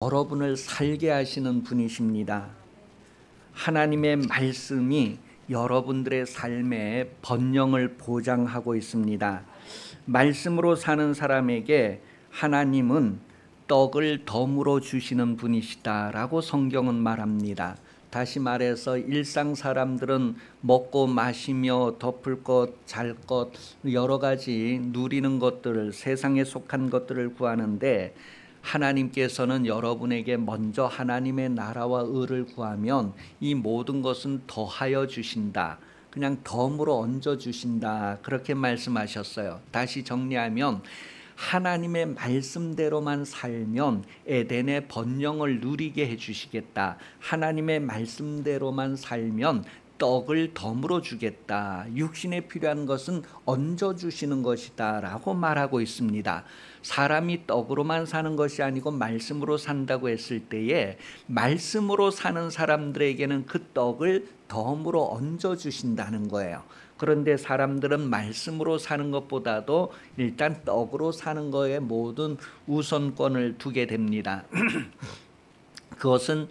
여러분을 살게 하시는 분이십니다. 하나님의 말씀이 여러분들의 삶의 번영을 보장하고 있습니다. 말씀으로 사는 사람에게 하나님은 떡을 덤으로 주시는 분이시다라고 성경은 말합니다. 다시 말해서 일상 사람들은 먹고 마시며 덮을 것, 잘 것, 여러 가지 누리는 것들을, 세상에 속한 것들을 구하는데, 하나님께서는 여러분에게 먼저 하나님의 나라와 의를 구하면 이 모든 것은 더하여 주신다. 그냥 덤으로 얹어 주신다. 그렇게 말씀하셨어요. 다시 정리하면 하나님의 말씀대로만 살면 에덴의 번영을 누리게 해주시겠다. 하나님의 말씀대로만 살면 떡을 덤으로 주겠다. 육신에 필요한 것은 얹어주시는 것이다 라고 말하고 있습니다. 사람이 떡으로만 사는 것이 아니고 말씀으로 산다고 했을 때에 말씀으로 사는 사람들에게는 그 떡을 덤으로 얹어주신다는 거예요. 그런데 사람들은 말씀으로 사는 것보다도 일단 떡으로 사는 거에 모든 우선권을 두게 됩니다. 그것은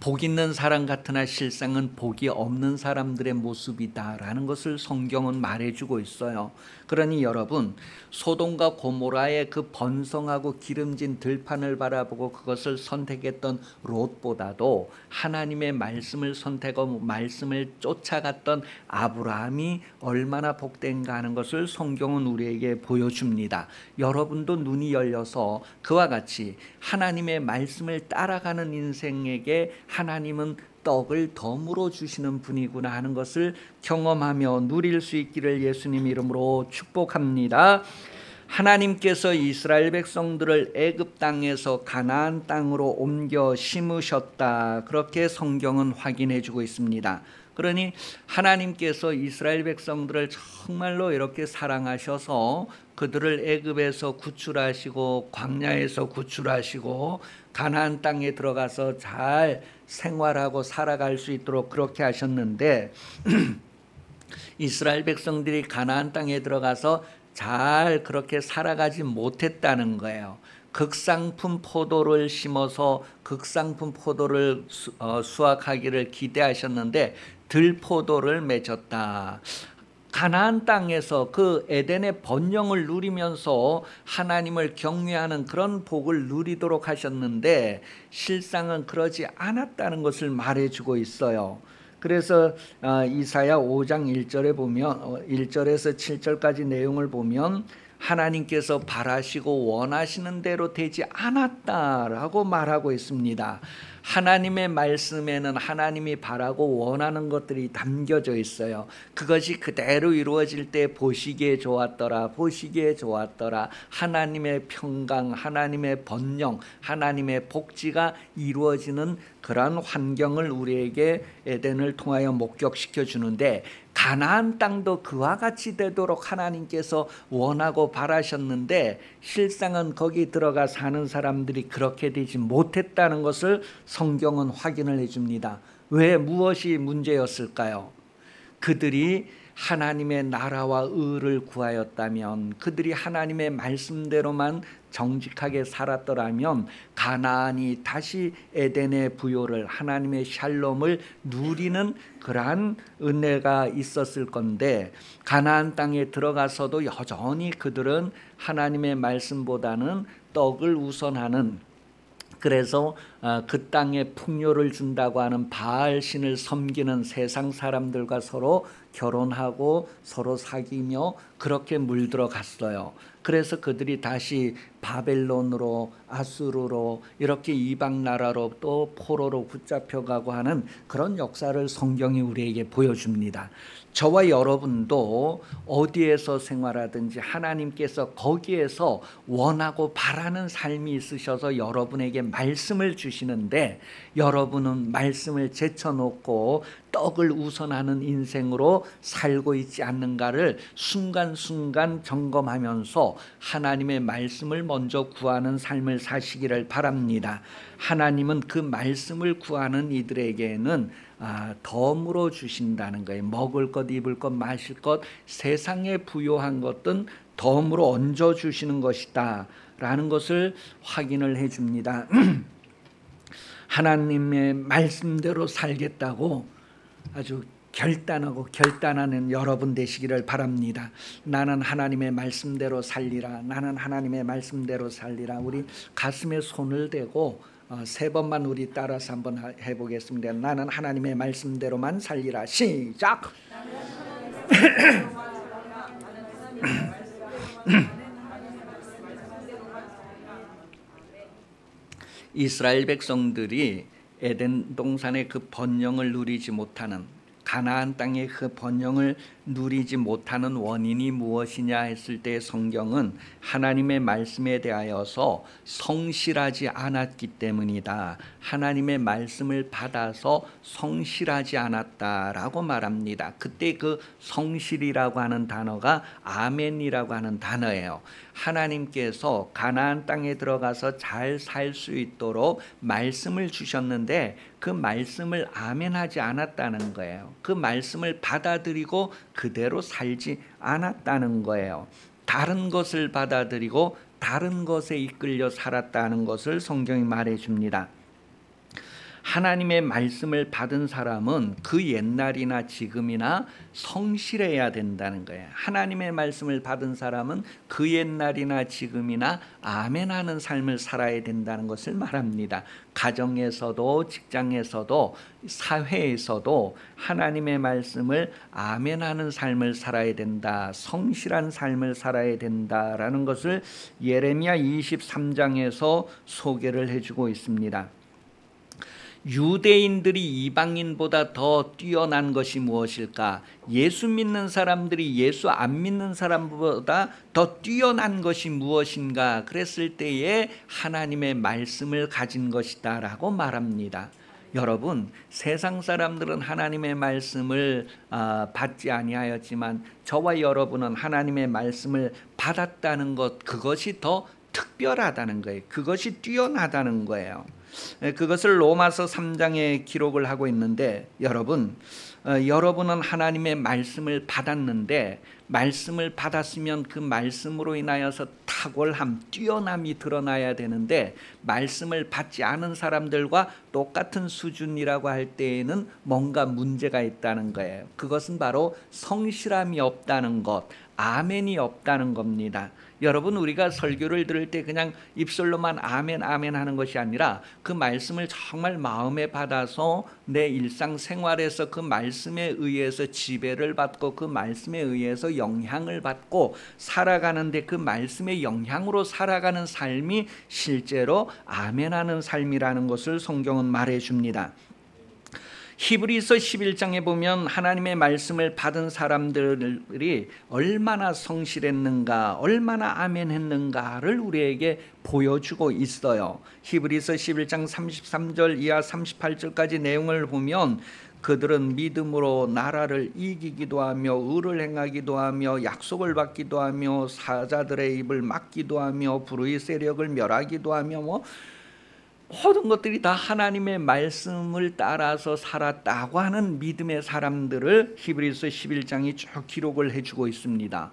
복 있는 사람 같으나 실상은 복이 없는 사람들의 모습이다라는 것을 성경은 말해주고 있어요. 그러니 여러분, 소돔과 고모라의 그 번성하고 기름진 들판을 바라보고 그것을 선택했던 롯보다도 하나님의 말씀을 선택하고 말씀을 쫓아갔던 아브라함이 얼마나 복된가 하는 것을 성경은 우리에게 보여줍니다. 여러분도 눈이 열려서 그와 같이 하나님의 말씀을 따라가는 인생에게 하나님은 떡을 덤으로 주시는 분이구나 하는 것을 경험하며 누릴 수 있기를 예수님 이름으로 축복합니다. 하나님께서 이스라엘 백성들을 애굽 땅에서 가나안 땅으로 옮겨 심으셨다. 그렇게 성경은 확인해 주고 있습니다. 그러니 하나님께서 이스라엘 백성들을 정말로 이렇게 사랑하셔서 그들을 애굽에서 구출하시고 광야에서 구출하시고 가나안 땅에 들어가서 잘 생활하고 살아갈 수 있도록 그렇게 하셨는데 이스라엘 백성들이 가나안 땅에 들어가서 잘 그렇게 살아가지 못했다는 거예요. 극상품 포도를 심어서 극상품 포도를 수확하기를 기대하셨는데 들포도를 맺었다. 가나안 땅에서 그 에덴의 번영을 누리면서 하나님을 경외하는 그런 복을 누리도록 하셨는데 실상은 그러지 않았다는 것을 말해주고 있어요. 그래서 이사야 5장 1절에 보면 1절에서 7절까지 내용을 보면 하나님께서 바라시고 원하시는 대로 되지 않았다라고 말하고 있습니다. 하나님의 말씀에는 하나님이 바라고 원하는 것들이 담겨져 있어요. 그것이 그대로 이루어질 때 보시기에 좋았더라, 보시기에 좋았더라. 하나님의 평강, 하나님의 번영, 하나님의 복지가 이루어지는 그러한 환경을 우리에게 에덴을 통하여 목격시켜 주는데 가나안 땅도 그와 같이 되도록 하나님께서 원하고 바라셨는데 실상은 거기 들어가 사는 사람들이 그렇게 되지 못했다는 것을 성경은 확인을 해줍니다. 왜, 무엇이 문제였을까요? 그들이 하나님의 나라와 의를 구하였다면, 그들이 하나님의 말씀대로만 정직하게 살았더라면 가나안이 다시 에덴의 부요를, 하나님의 샬롬을 누리는 그러한 은혜가 있었을 건데 가나안 땅에 들어가서도 여전히 그들은 하나님의 말씀보다는 떡을 우선하는, 그래서 그 땅에 풍요를 준다고 하는 바알 신을 섬기는 세상 사람들과 서로 결혼하고 서로 사귀며 그렇게 물들어 갔어요. 그래서 그들이 다시 바벨론으로, 아수르로, 이렇게 이방 나라로 또 포로로 붙잡혀가고 하는 그런 역사를 성경이 우리에게 보여줍니다. 저와 여러분도 어디에서 생활하든지 하나님께서 거기에서 원하고 바라는 삶이 있으셔서 여러분에게 말씀을 주시는데 여러분은 말씀을 제쳐놓고 떡을 우선하는 인생으로 살고 있지 않는가를 순간순간 점검하면서 하나님의 말씀을 먼저 구하는 삶을 사시기를 바랍니다. 하나님은 그 말씀을 구하는 이들에게는 덤으로 주신다는 거예요. 먹을 것, 입을 것, 마실 것, 세상에 부요한 것은 덤으로 얹어 주시는 것이다 라는 것을 확인을 해 줍니다. 하나님의 말씀대로 살겠다고 아주 결단하고 결단하는 여러분 되시기를 바랍니다. 나는 하나님의 말씀대로 살리라. 나는 하나님의 말씀대로 살리라. 우리 가슴에 손을 대고 3번만 우리 따라서 한번 해보겠습니다. 나는 하나님의 말씀대로만 살리라. 시작. 이스라엘 백성들이 에덴 동산의 그 번영을 누리지 못하는, 가나안 땅의 그 번영을 누리지 못하는 원인이 무엇이냐 했을 때 성경은 하나님의 말씀에 대하여서 성실하지 않았기 때문이다. 하나님의 말씀을 받아서 성실하지 않았다라고 말합니다. 그때 그 성실이라고 하는 단어가 아멘이라고 하는 단어예요. 하나님께서 가나안 땅에 들어가서 잘 살 수 있도록 말씀을 주셨는데 그 말씀을 아멘하지 않았다는 거예요. 그 말씀을 받아들이고 그대로 살지 않았다는 거예요. 다른 것을 받아들이고 다른 것에 이끌려 살았다는 것을 성경이 말해줍니다. 하나님의 말씀을 받은 사람은 그 옛날이나 지금이나 성실해야 된다는 거예요. 하나님의 말씀을 받은 사람은 그 옛날이나 지금이나 아멘하는 삶을 살아야 된다는 것을 말합니다. 가정에서도 직장에서도 사회에서도 하나님의 말씀을 아멘하는 삶을 살아야 된다. 성실한 삶을 살아야 된다라는 것을 예레미야 23장에서 소개를 해주고 있습니다. 유대인들이 이방인보다 더 뛰어난 것이 무엇일까? 예수 믿는 사람들이 예수 안 믿는 사람보다 더 뛰어난 것이 무엇인가? 그랬을 때에 하나님의 말씀을 가진 것이다 라고 말합니다. 여러분, 세상 사람들은 하나님의 말씀을 받지 아니하였지만 저와 여러분은 하나님의 말씀을 받았다는 것, 그것이 더 특별하다는 거예요. 그것이 뛰어나다는 거예요. 그것을 로마서 3장에 기록을 하고 있는데 여러분은 하나님의 말씀을 받았는데 말씀을 받았으면 그 말씀으로 인하여서 탁월함, 뛰어남이 드러나야 되는데 말씀을 받지 않은 사람들과 똑같은 수준이라고 할 때에는 뭔가 문제가 있다는 거예요. 그것은 바로 성실함이 없다는 것, 아멘이 없다는 겁니다. 여러분, 우리가 설교를 들을 때 그냥 입술로만 아멘 아멘 하는 것이 아니라 그 말씀을 정말 마음에 받아서 내 일상생활에서 그 말씀에 의해서 지배를 받고 그 말씀에 의해서 영향을 받고 살아가는데 그 말씀의 영향으로 살아가는 삶이 실제로 아멘하는 삶이라는 것을 성경은 말해줍니다. 히브리서 11장에 보면 하나님의 말씀을 받은 사람들이 얼마나 성실했는가, 얼마나 아멘했는가를 우리에게 보여주고 있어요. 히브리서 11장 33절 이하 38절까지 내용을 보면 그들은 믿음으로 나라를 이기기도 하며 의를 행하기도 하며 약속을 받기도 하며 사자들의 입을 막기도 하며 불의 세력을 멸하기도 하며 모든 것들이 다 하나님의 말씀을 따라서 살았다고 하는 믿음의 사람들을 히브리서 11장이 쭉 기록을 해주고 있습니다.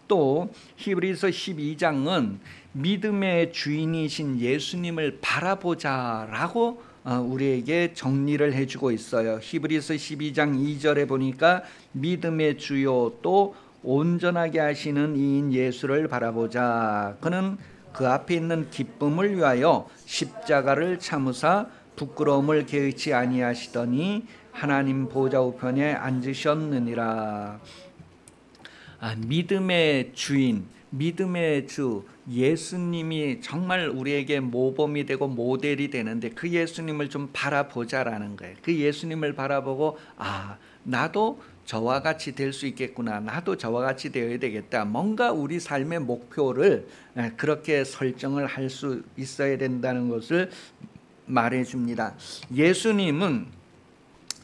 또 히브리서 12장은 믿음의 주인이신 예수님을 바라보자라고 우리에게 정리를 해주고 있어요. 히브리서 12장 2절에 보니까 믿음의 주요 또 온전하게 하시는 이인 예수를 바라보자. 그는 그 앞에 있는 기쁨을 위하여 십자가를 참으사 부끄러움을 개의치 아니하시더니 하나님 보좌 우편에 앉으셨느니라. 믿음의 주인, 믿음의 주 예수님이 정말 우리에게 모범이 되고 모델이 되는데 그 예수님을 좀 바라보자라는 거예요. 그 예수님을 바라보고 나도 저와 같이 될 수 있겠구나. 나도 저와 같이 되어야 되겠다. 뭔가 우리 삶의 목표를 그렇게 설정을 할 수 있어야 된다는 것을 말해줍니다. 예수님은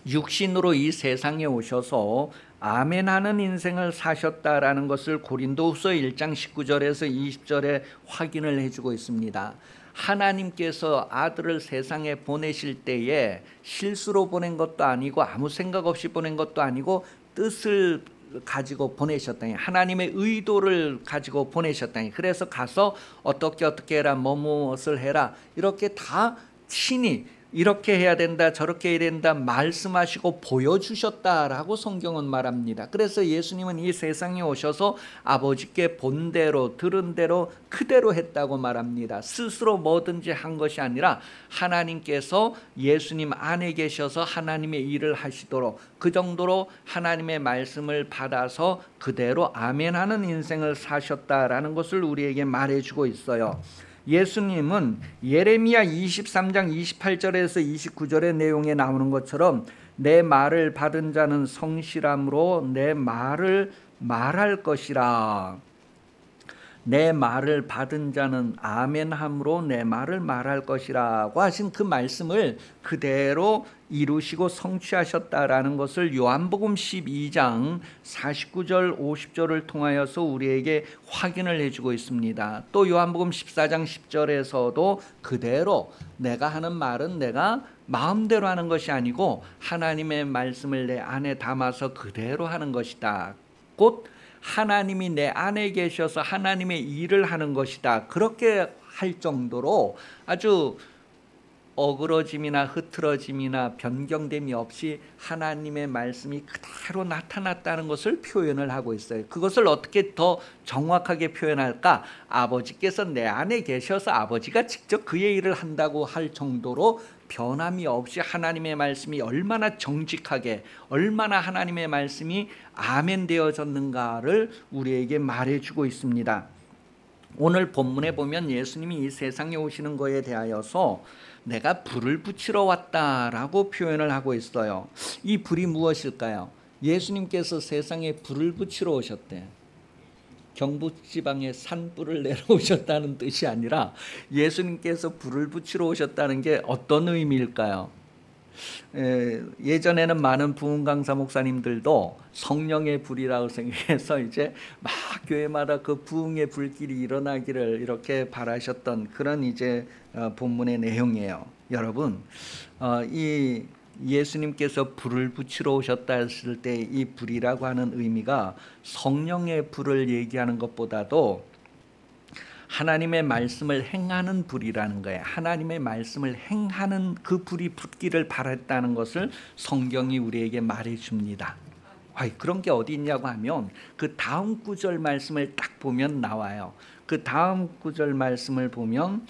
육신으로 이 세상에 오셔서 아멘하는 인생을 사셨다라는 것을 고린도후서 1장 19절에서 20절에 확인을 해주고 있습니다. 하나님께서 아들을 세상에 보내실 때에 실수로 보낸 것도 아니고 아무 생각 없이 보낸 것도 아니고 뜻을 가지고 보내셨다니, 하나님의 의도를 가지고 보내셨다니, 그래서 가서 어떻게 해라, 무엇을 해라, 이렇게 다 친히 이렇게 해야 된다 저렇게 해야 된다 말씀하시고 보여주셨다라고 성경은 말합니다. 그래서 예수님은 이 세상에 오셔서 아버지께 본 대로 들은 대로 그대로 했다고 말합니다. 스스로 뭐든지 한 것이 아니라 하나님께서 예수님 안에 계셔서 하나님의 일을 하시도록 그 정도로 하나님의 말씀을 받아서 그대로 아멘하는 인생을 사셨다라는 것을 우리에게 말해주고 있어요. 예수님은 예레미야 23장 28절에서 29절의 내용에 나오는 것처럼 내 말을 받은 자는 성실함으로 내 말을 말할 것이라. 내 말을 받은 자는 아멘함으로 내 말을 말할 것이라고 하신 그 말씀을 그대로 이루시고 성취하셨다라는 것을 요한복음 12장 49절 50절을 통하여서 우리에게 확인을 해주고 있습니다. 또 요한복음 14장 10절에서도 그대로 내가 하는 말은 내가 마음대로 하는 것이 아니고 하나님의 말씀을 내 안에 담아서 그대로 하는 것이다. 곧 하나님이 내 안에 계셔서 하나님의 일을 하는 것이다. 그렇게 할 정도로 아주 어그러짐이나 흐트러짐이나 변경됨이 없이 하나님의 말씀이 그대로 나타났다는 것을 표현을 하고 있어요. 그것을 어떻게 더 정확하게 표현할까? 아버지께서 내 안에 계셔서 아버지가 직접 그의 일을 한다고 할 정도로 변함이 없이 하나님의 말씀이 얼마나 정직하게 얼마나 하나님의 말씀이 아멘 되어졌는가를 우리에게 말해주고 있습니다. 오늘 본문에 보면 예수님이 이 세상에 오시는 것에 대하여서 내가 불을 붙이러 왔다라고 표현을 하고 있어요. 이 불이 무엇일까요? 예수님께서 세상에 불을 붙이러 오셨대. 경북지방에 산불을 내려오셨다는 뜻이 아니라 예수님께서 불을 붙이러 오셨다는 게 어떤 의미일까요? 예전에는 많은 부흥 강사 목사님들도 성령의 불이라고 생각해서 이제 막 교회마다 그 부흥의 불길이 일어나기를 이렇게 바라셨던 그런 이제 본문의 내용이에요. 여러분, 이 예수님께서 불을 붙이러 오셨다 했을 때 이 불이라고 하는 의미가 성령의 불을 얘기하는 것보다도 하나님의 말씀을 행하는 불이라는 거예요. 하나님의 말씀을 행하는 그 불이 붙기를 바랬다는 것을 성경이 우리에게 말해줍니다. 그런 게 어디 있냐고 하면 그 다음 구절 말씀을 딱 보면 나와요. 그 다음 구절 말씀을 보면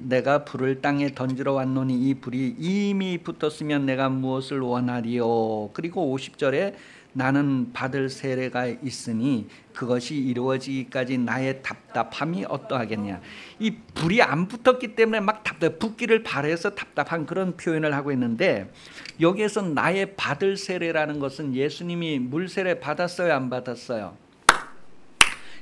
내가 불을 땅에 던지러 왔노니 이 불이 이미 붙었으면 내가 무엇을 원하리요. 그리고 50절에 나는 받을 세례가 있으니 그것이 이루어지기까지 나의 답답함이 어떠하겠냐. 이 불이 안 붙었기 때문에 막 붙기를 바라서 답답한 그런 표현을 하고 있는데 여기에서 나의 받을 세례라는 것은 예수님이 물 세례 받았어요 안 받았어요?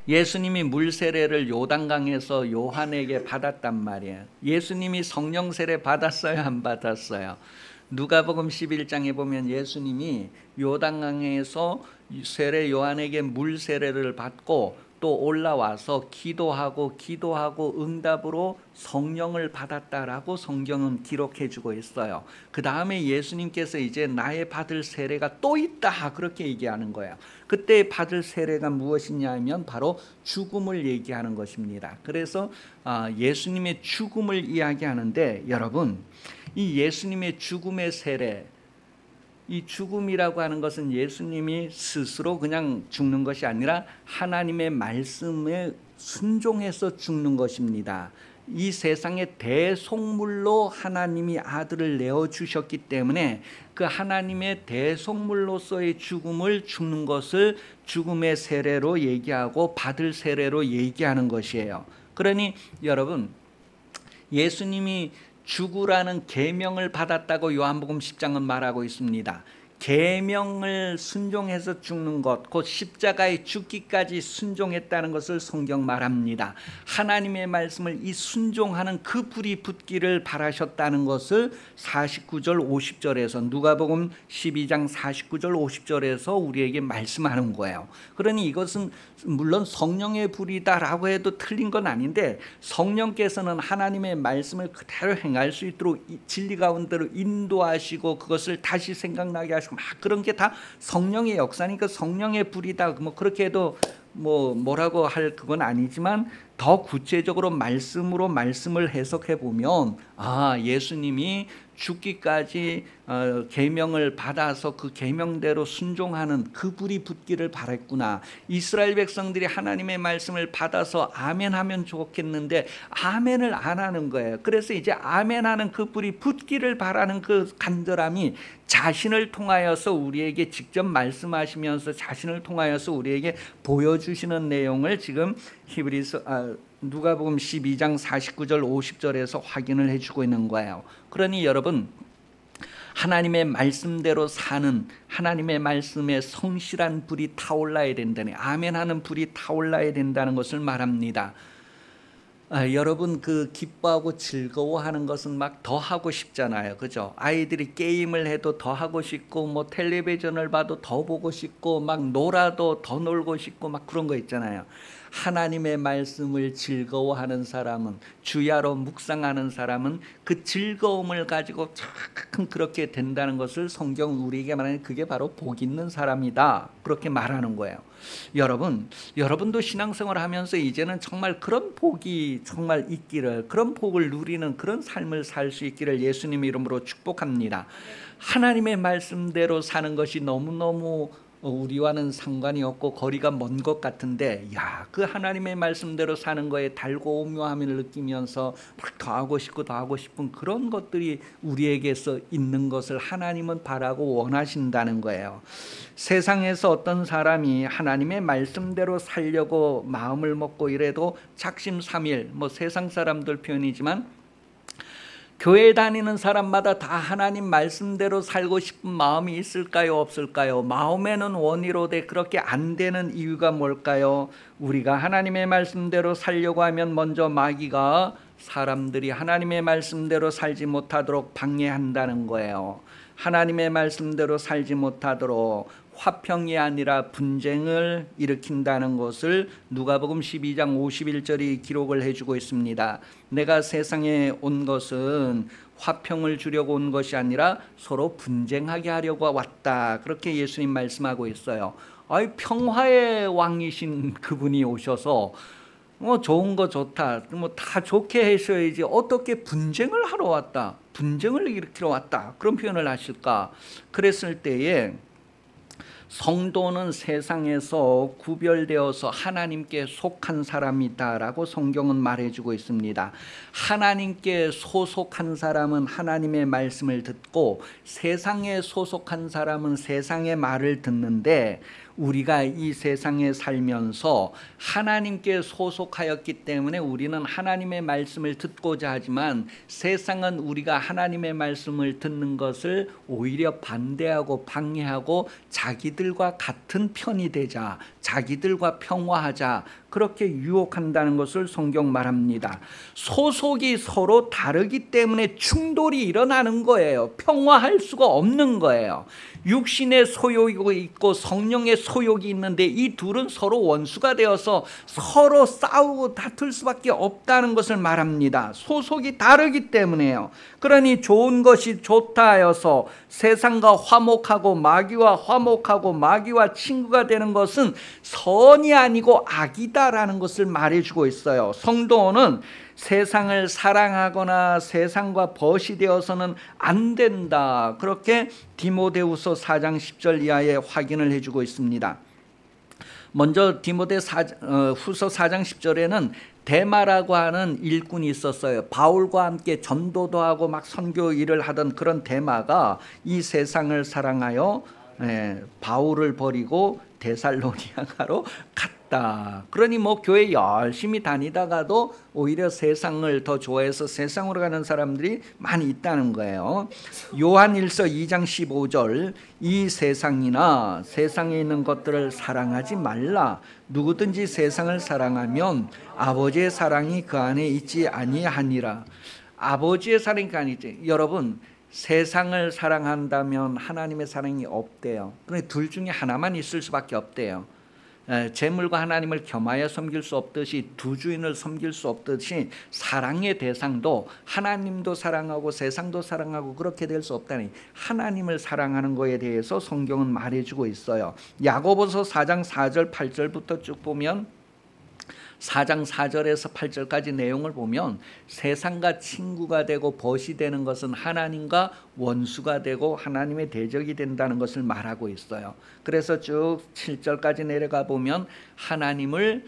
예수님이 물 세례를 요단강에서 요한에게 받았단 말이에요. 예수님이 성령 세례 받았어요 안 받았어요? 누가복음 11장에 보면 예수님이 요단강에서 세례 요한에게 물 세례를 받고 또 올라와서 기도하고 응답으로 성령을 받았다라고 성경은 기록해 주고 있어요. 그 다음에 예수님께서 이제 나의 받을 세례가 또 있다 그렇게 얘기하는 거예요. 그때 받을 세례가 무엇이냐 하면 바로 죽음을 얘기하는 것입니다. 그래서 예수님의 죽음을 이야기하는데 여러분, 이 예수님의 죽음의 세례, 이 죽음이라고 하는 것은 예수님이 스스로 그냥 죽는 것이 아니라 하나님의 말씀에 순종해서 죽는 것입니다. 이 세상의 대속물로 하나님이 아들을 내어주셨기 때문에 그 하나님의 대속물로서의 죽음을 죽는 것을 죽음의 세례로 얘기하고 받을 세례로 얘기하는 것이에요. 그러니 여러분, 예수님이 죽으라는 계명을 받았다고 요한복음 10장은 말하고 있습니다. 계명을 순종해서 죽는 것, 곧 십자가에 죽기까지 순종했다는 것을 성경 말합니다. 하나님의 말씀을 이 순종하는 그 불이 붙기를 바라셨다는 것을 49절 50절에서 누가복음 12장 49절 50절에서 우리에게 말씀하는 거예요. 그러니 이것은 물론 성령의 불이다라고 해도 틀린 건 아닌데 성령께서는 하나님의 말씀을 그대로 행할 수 있도록 진리 가운데로 인도하시고 그것을 다시 생각나게 하시고 막 그런 게 다 성령의 역사니까 성령의 불이다 뭐 그렇게 해도 뭐라고 할 그건 아니지만 더 구체적으로 말씀으로 말씀을 해석해 보면 예수님이 죽기까지 계명을 받아서 그 계명대로 순종하는 그 불이 붙기를 바랬구나. 이스라엘 백성들이 하나님의 말씀을 받아서 아멘하면 좋겠는데 아멘을 안 하는 거예요. 그래서 이제 아멘하는 그 불이 붙기를 바라는 그 간절함이 자신을 통하여서 우리에게 직접 말씀하시면서 자신을 통하여서 우리에게 보여주시는 내용을 지금 누가복음 12장 49절 50절에서 확인을 해주고 있는 거예요. 그러니 여러분, 하나님의 말씀대로 사는, 하나님의 말씀에 성실한 불이 타올라야 된다니, 아멘하는 불이 타올라야 된다는 것을 말합니다. 여러분, 그 기뻐하고 즐거워하는 것은 막 더 하고 싶잖아요, 그죠? 아이들이 게임을 해도 더 하고 싶고, 뭐 텔레비전을 봐도 더 보고 싶고, 막 놀아도 더 놀고 싶고, 막 그런 거 있잖아요. 하나님의 말씀을 즐거워하는 사람은, 주야로 묵상하는 사람은 그 즐거움을 가지고 참 그렇게 된다는 것을 성경 우리에게 말하는, 그게 바로 복 있는 사람이다, 그렇게 말하는 거예요. 여러분도 신앙생활을 하면서 이제는 정말 그런 복이 정말 있기를, 그런 복을 누리는 그런 삶을 살 수 있기를 예수님 이름으로 축복합니다. 하나님의 말씀대로 사는 것이 너무너무 우리와는 상관이 없고 거리가 먼 것 같은데, 그 하나님의 말씀대로 사는 거에 달고 오묘함을 느끼면서 막 더 하고 싶고 더 하고 싶은 그런 것들이 우리에게서 있는 것을 하나님은 바라고 원하신다는 거예요. 세상에서 어떤 사람이 하나님의 말씀대로 살려고 마음을 먹고 이래도 작심삼일, 뭐 세상 사람들 표현이지만 교회 다니는 사람마다 다 하나님 말씀대로 살고 싶은 마음이 있을까요, 없을까요? 마음에는 원이로되 그렇게 안 되는 이유가 뭘까요? 우리가 하나님의 말씀대로 살려고 하면 먼저 마귀가 사람들이 하나님의 말씀대로 살지 못하도록 방해한다는 거예요. 하나님의 말씀대로 살지 못하도록 화평이 아니라 분쟁을 일으킨다는 것을 누가복음 12장 51절이 기록을 해주고 있습니다. 내가 세상에 온 것은 화평을 주려고 온 것이 아니라 서로 분쟁하게 하려고 왔다, 그렇게 예수님 말씀하고 있어요. 평화의 왕이신 그분이 오셔서 좋은 거 좋다, 다 좋게 하셔야지 어떻게 분쟁을 하러 왔다, 분쟁을 일으키러 왔다, 그런 표현을 하실까? 그랬을 때에 성도는 세상에서 구별되어서 하나님께 속한 사람이다라고 성경은 말해주고 있습니다. 하나님께 소속한 사람은 하나님의 말씀을 듣고, 세상에 소속한 사람은 세상의 말을 듣는데, 우리가 이 세상에 살면서 하나님께 소속하였기 때문에 우리는 하나님의 말씀을 듣고자 하지만, 세상은 우리가 하나님의 말씀을 듣는 것을 오히려 반대하고 방해하고 자기들과 같은 편이 되자, 자기들과 평화하자, 그렇게 유혹한다는 것을 성경 말합니다. 소속이 서로 다르기 때문에 충돌이 일어나는 거예요. 평화할 수가 없는 거예요. 육신의 소욕이 있고 성령의 소욕이 있는데 이 둘은 서로 원수가 되어서 서로 싸우고 다툴 수밖에 없다는 것을 말합니다. 소속이 다르기 때문에요. 그러니 좋은 것이 좋다 하여서 세상과 화목하고 마귀와 화목하고 마귀와 친구가 되는 것은 선이 아니고 악이다라는 것을 말해주고 있어요. 성도는 세상을 사랑하거나 세상과 벗이 되어서는 안 된다, 그렇게 디모데후서 4장 10절 이하에 확인을 해주고 있습니다. 먼저 디모데후서 4장 10절에는 데마라고 하는 일꾼이 있었어요. 바울과 함께 전도도 하고 막 선교 일을 하던 그런 데마가 이 세상을 사랑하여 바울을 버리고 데살로니가로 갔다. 그러니 교회 열심히 다니다가도 오히려 세상을 더 좋아해서 세상으로 가는 사람들이 많이 있다는 거예요. 요한일서 2장 15절, 이 세상이나 세상에 있는 것들을 사랑하지 말라. 누구든지 세상을 사랑하면 아버지의 사랑이 그 안에 있지 아니하니라. 아버지의 사랑이 그 안에 있지. 여러분, 세상을 사랑한다면 하나님의 사랑이 없대요. 그런데 둘 중에 하나만 있을 수밖에 없대요. 재물과 하나님을 겸하여 섬길 수 없듯이, 두 주인을 섬길 수 없듯이, 사랑의 대상도 하나님도 사랑하고 세상도 사랑하고 그렇게 될 수 없다니, 하나님을 사랑하는 것에 대해서 성경은 말해주고 있어요. 야고보서 4장 4절 8절부터 쭉 보면 4장 4절에서 8절까지 내용을 보면 세상과 친구가 되고 벗이 되는 것은 하나님과 원수가 되고 하나님의 대적이 된다는 것을 말하고 있어요. 그래서 쭉 7절까지 내려가 보면 하나님을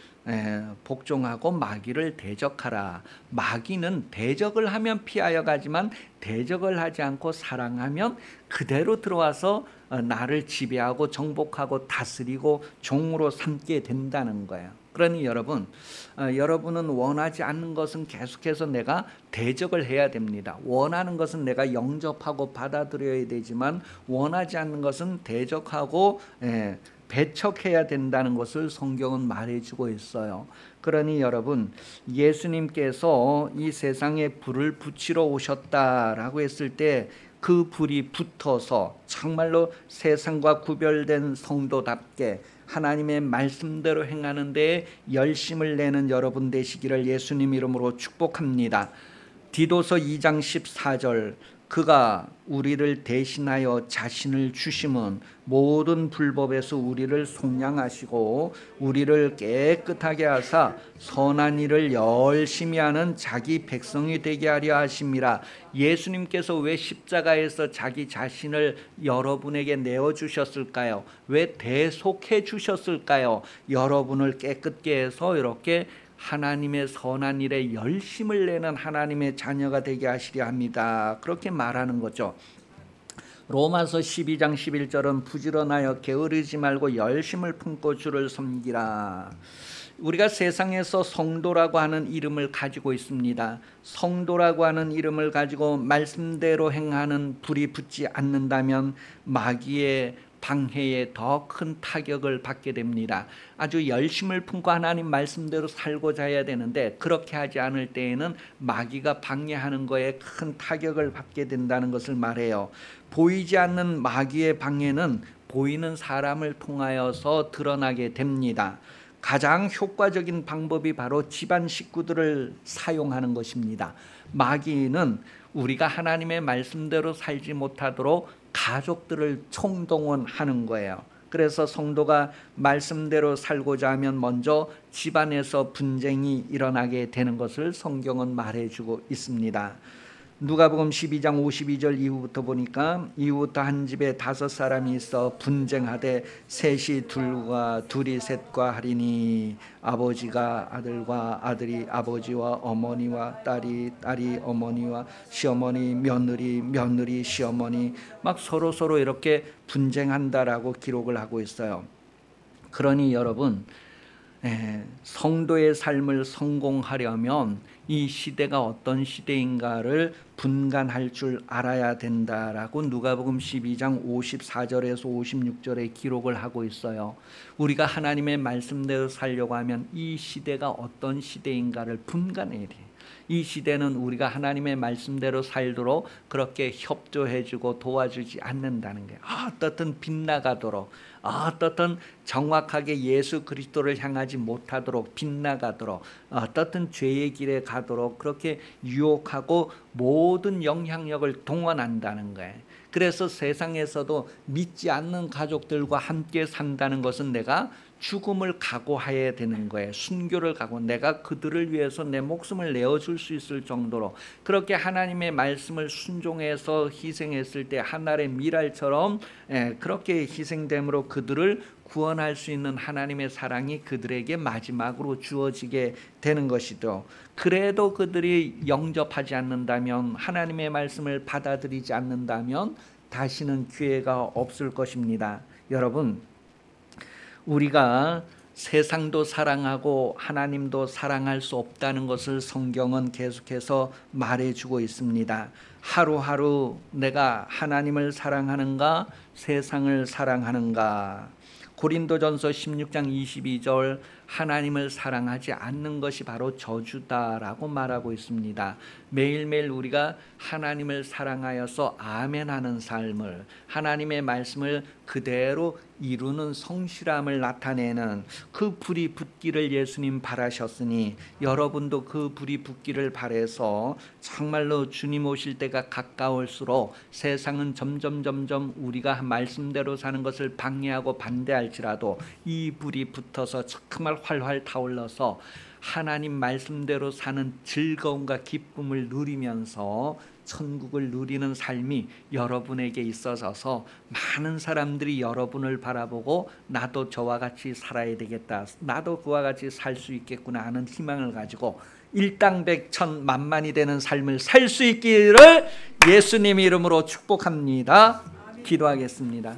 복종하고 마귀를 대적하라. 마귀는 대적을 하면 피하여 가지만 대적을 하지 않고 사랑하면 그대로 들어와서 나를 지배하고 정복하고 다스리고 종으로 삼게 된다는 거예요. 그러니 여러분은 원하지 않는 것은 계속해서 내가 대적을 해야 됩니다. 원하는 것은 내가 영접하고 받아들여야 되지만 원하지 않는 것은 대적하고 배척해야 된다는 것을 성경은 말해주고 있어요. 그러니 여러분, 예수님께서 이 세상에 불을 붙이러 오셨다라고 했을 때 그 불이 붙어서 정말로 세상과 구별된 성도답게 하나님의 말씀대로 행하는 데에 열심을 내는 여러분 되시기를 예수님 이름으로 축복합니다. 디도서 2장 14절, 그가 우리를 대신하여 자신을 주심은 모든 불법에서 우리를 속량하시고 우리를 깨끗하게 하사 선한 일을 열심히 하는 자기 백성이 되게 하려 하심이라. 예수님께서 왜 십자가에서 자기 자신을 여러분에게 내어주셨을까요? 왜 대속해 주셨을까요? 여러분을 깨끗게 해서 이렇게 하나님의 선한 일에 열심을 내는 하나님의 자녀가 되게 하시려 합니다. 그렇게 말하는 거죠. 로마서 12장 11절은 부지런하여 게으르지 말고 열심을 품고 주를 섬기라. 우리가 세상에서 성도라고 하는 이름을 가지고 있습니다. 성도라고 하는 이름을 가지고 말씀대로 행하는 불이 붙지 않는다면 마귀의 방해에 더 큰 타격을 받게 됩니다. 아주 열심을 품고 하나님 말씀대로 살고자 해야 되는데 그렇게 하지 않을 때에는 마귀가 방해하는 거에 큰 타격을 받게 된다는 것을 말해요. 보이지 않는 마귀의 방해는 보이는 사람을 통하여서 드러나게 됩니다. 가장 효과적인 방법이 바로 집안 식구들을 사용하는 것입니다. 마귀는 우리가 하나님의 말씀대로 살지 못하도록 가족들을 총동원하는 거예요. 그래서 성도가 말씀대로 살고자 하면 먼저 집안에서 분쟁이 일어나게 되는 것을 성경은 말해주고 있습니다. 누가복음 12장 52절 이후부터 보니까 이후부터 한 집에 5사람이 있어 분쟁하되 셋이 둘과 둘이 셋과 하리니 아버지가 아들과 아들이 아버지와 어머니와 딸이 어머니와 시어머니 며느리 시어머니 막 서로 이렇게 분쟁한다라고 기록을 하고 있어요. 그러니 여러분, 성도의 삶을 성공하려면 이 시대가 어떤 시대인가를 분간할 줄 알아야 된다라고 누가복음 12장 54절에서 56절에 기록을 하고 있어요. 우리가 하나님의 말씀대로 살려고 하면 이 시대가 어떤 시대인가를 분간해야 돼요. 이 시대는 우리가 하나님의 말씀대로 살도록 그렇게 협조해주고 도와주지 않는다는 거예요. 어떻든 빗나가도록, 어떻든 정확하게 예수 그리스도를 향하지 못하도록 빗나가도록, 어떻든 죄의 길에 가도록 그렇게 유혹하고 모든 영향력을 동원한다는 거예요. 그래서 세상에서도 믿지 않는 가족들과 함께 산다는 것은 내가 죽음을 각오해야 되는 거예요. 순교를 각오, 내가 그들을 위해서 내 목숨을 내어줄 수 있을 정도로 그렇게 하나님의 말씀을 순종해서 희생했을 때 하늘의 미랄처럼 그렇게 희생됨으로 그들을 구원할 수 있는 하나님의 사랑이 그들에게 마지막으로 주어지게 되는 것이죠. 그래도 그들이 영접하지 않는다면, 하나님의 말씀을 받아들이지 않는다면 다시는 기회가 없을 것입니다. 여러분, 우리가 세상도 사랑하고 하나님도 사랑할 수 없다는 것을 성경은 계속해서 말해주고 있습니다. 하루하루 내가 하나님을 사랑하는가 세상을 사랑하는가. 고린도전서 16장 22절, 하나님을 사랑하지 않는 것이 바로 저주다라고 말하고 있습니다. 매일매일 우리가 하나님을 사랑하여서 아멘하는 삶을, 하나님의 말씀을 그대로 이루는 성실함을 나타내는 그 불이 붙기를 예수님 바라셨으니 여러분도 그 불이 붙기를 바라서 정말로 주님 오실 때가 가까울수록 세상은 점점 우리가 말씀대로 사는 것을 방해하고 반대할지라도 이 불이 붙어서 정말 활활 타올라서 하나님 말씀대로 사는 즐거움과 기쁨을 누리면서 천국을 누리는 삶이 여러분에게 있어서 많은 사람들이 여러분을 바라보고 나도 저와 같이 살아야 되겠다, 나도 그와 같이 살 수 있겠구나 하는 희망을 가지고 일당백천 만만이 되는 삶을 살 수 있기를 예수님 이름으로 축복합니다. 기도하겠습니다.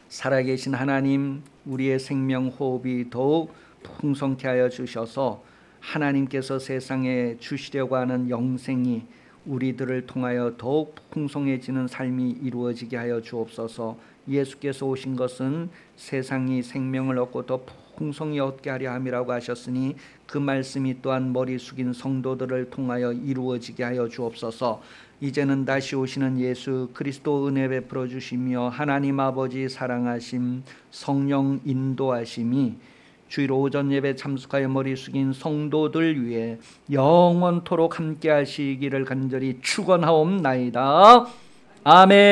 살아계신 하나님, 우리의 생명 호흡이 더욱 풍성케 하여 주셔서 하나님께서 세상에 주시려고 하는 영생이 우리들을 통하여 더욱 풍성해지는 삶이 이루어지게 하여 주옵소서. 예수께서 오신 것은 세상이 생명을 얻고 더 풍성히 얻게 하려 함이라고 하셨으니 그 말씀이 또한 머리 숙인 성도들을 통하여 이루어지게 하여 주옵소서. 이제는 다시 오시는 예수 그리스도 은혜 베풀어 주시며 하나님 아버지 사랑하심, 성령 인도하심이 주일 오전 예배 참석하여 머리 숙인 성도들 위해 영원토록 함께 하시기를 간절히 축원하옵나이다. 아멘.